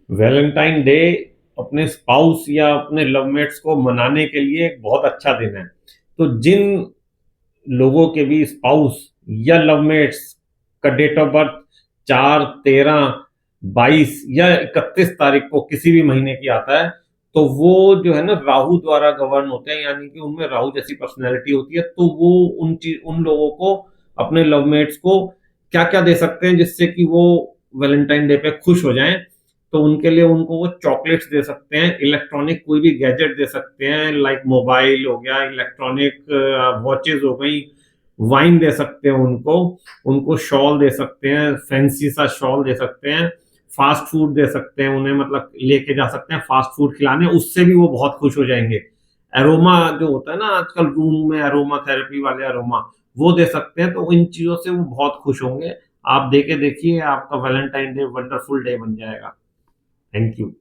Valentine day अपने spouse या अपने लवमेट्स को मनाने के लिए एक बहुत अच्छा दिन है। तो जिन लोगों के भी स्पाउस या लवमेट्स का डेट ऑफ बर्थ 4, 13, 22 या 31 तारीख को किसी भी महीने की आता है, तो वो जो है ना राहु द्वारा गवर्न होते हैं, यानी कि उनमें राहु जैसी पर्सनैलिटी होती है। तो वो उन लोगों को, अपने लवमेट्स को क्या क्या दे सकते हैं जिससे कि वो वैलेंटाइन डे पे खुश हो जाएं। तो उनके लिए उनको वो चॉकलेट्स दे सकते हैं, इलेक्ट्रॉनिक कोई भी गैजेट दे सकते हैं, लाइक मोबाइल हो गया, इलेक्ट्रॉनिक वॉचेज हो गई, वाइन दे सकते हैं उनको, उनको शॉल दे सकते हैं, फैंसी सा शॉल दे सकते हैं, फास्ट फूड दे सकते हैं उन्हें, मतलब लेके जा सकते हैं फास्ट फूड खिलाने, उससे भी वो बहुत खुश हो जाएंगे। एरोमा जो होता है ना आजकल रूम में, एरोमा थेरेपी वाले एरोमा, वो दे सकते हैं। तो इन चीजों से वो बहुत खुश होंगे। आप दे के देखिए, आपका वैलेंटाइन डे वंडरफुल डे बन जाएगा। Thank you.